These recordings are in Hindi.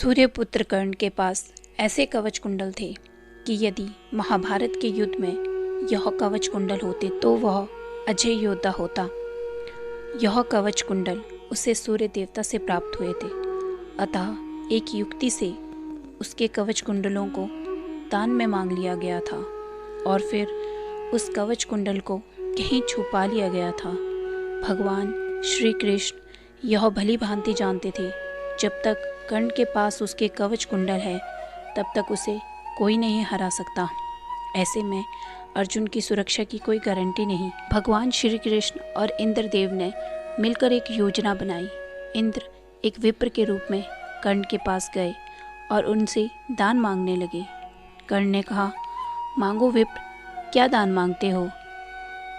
सूर्यपुत्र कर्ण के पास ऐसे कवच कुंडल थे कि यदि महाभारत के युद्ध में यह कवच कुंडल होते तो वह अजय योद्धा होता। यह कवच कुंडल उसे सूर्य देवता से प्राप्त हुए थे, अतः एक युक्ति से उसके कवच कुंडलों को दान में मांग लिया गया था और फिर उस कवच कुंडल को कहीं छुपा लिया गया था। भगवान श्री कृष्ण यह भली भांति जानते थे, जब तक कर्ण के पास उसके कवच कुंडल है तब तक उसे कोई नहीं हरा सकता। ऐसे में अर्जुन की सुरक्षा की कोई गारंटी नहीं। भगवान श्री कृष्ण और इंद्रदेव ने मिलकर एक योजना बनाई। इंद्र एक विप्र के रूप में कर्ण के पास गए और उनसे दान मांगने लगे। कर्ण ने कहा, मांगो विप्र, क्या दान मांगते हो?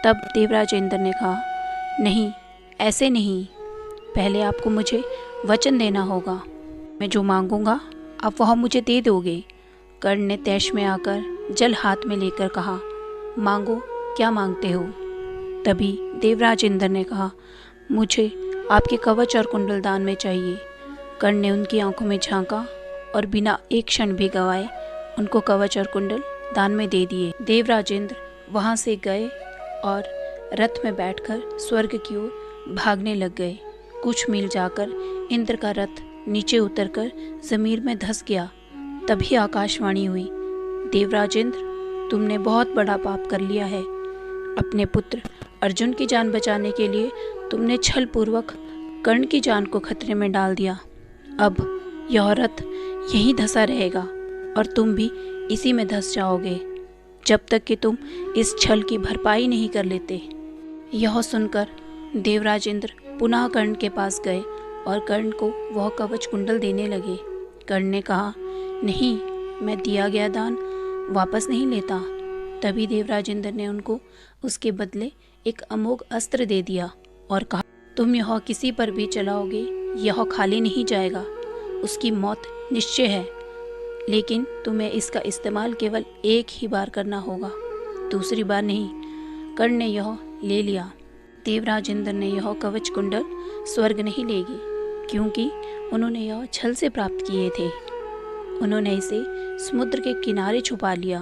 तब देवराज इंद्र ने कहा, नहीं, ऐसे नहीं, पहले आपको मुझे वचन देना होगा। मैं जो मांगूंगा आप वह मुझे दे दोगे। कर्ण ने तैश में आकर जल हाथ में लेकर कहा, मांगो, क्या मांगते हो? तभी देवराज इंद्र ने कहा, मुझे आपके कवच और कुंडल दान में चाहिए। कर्ण ने उनकी आंखों में झांका और बिना एक क्षण भी गवाए उनको कवच और कुंडल दान में दे दिए। देवराज इंद्र वहां से गए और रथ में बैठकर स्वर्ग की ओर भागने लग गए। कुछ मील जाकर इंद्र का रथ नीचे उतरकर जमीन में धंस गया। तभी आकाशवाणी हुई, देवराज इंद्र, तुमने बहुत बड़ा पाप कर लिया है। अपने पुत्र अर्जुन की जान बचाने के लिए तुमने छल पूर्वक कर्ण की जान को खतरे में डाल दिया। अब यह रथ यहीं धंसा रहेगा और तुम भी इसी में धंस जाओगे जब तक कि तुम इस छल की भरपाई नहीं कर लेते। यह सुनकर देवराज इंद्र पुनः कर्ण के पास गए और कर्ण को वह कवच कुंडल देने लगे। कर्ण ने कहा, नहीं, मैं दिया गया दान वापस नहीं लेता। तभी देवराज इंद्र ने उनको उसके बदले एक अमोघ अस्त्र दे दिया और कहा, तुम यह किसी पर भी चलाओगे यह खाली नहीं जाएगा, उसकी मौत निश्चय है, लेकिन तुम्हें इसका इस्तेमाल केवल एक ही बार करना होगा, दूसरी बार नहीं। कर्ण ने यह ले लिया। देवराज इंद्र ने यह कवच कुंडल स्वर्ग नहीं लेगी, क्योंकि उन्होंने यह छल से प्राप्त किए थे। उन्होंने इसे समुद्र के किनारे छुपा लिया।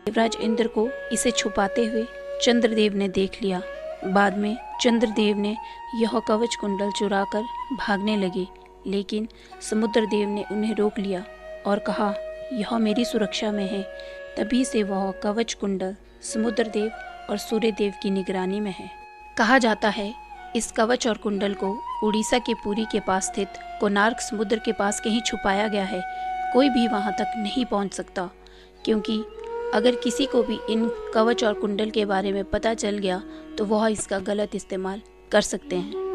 देवराज इंद्र को इसे छुपाते हुए चंद्रदेव ने देख लिया। बाद में चंद्रदेव ने यह कवच कुंडल चुराकर भागने लगे, लेकिन समुद्रदेव ने उन्हें रोक लिया और कहा, यह मेरी सुरक्षा में है। तभी से वह कवच कुंडल समुद्रदेव और सूर्यदेव की निगरानी में है। कहा जाता है इस कवच और कुंडल को उड़ीसा के पुरी के पास स्थित कोणार्क समुद्र के पास कहीं छुपाया गया है। कोई भी वहां तक नहीं पहुंच सकता, क्योंकि अगर किसी को भी इन कवच और कुंडल के बारे में पता चल गया तो वह इसका गलत इस्तेमाल कर सकते हैं।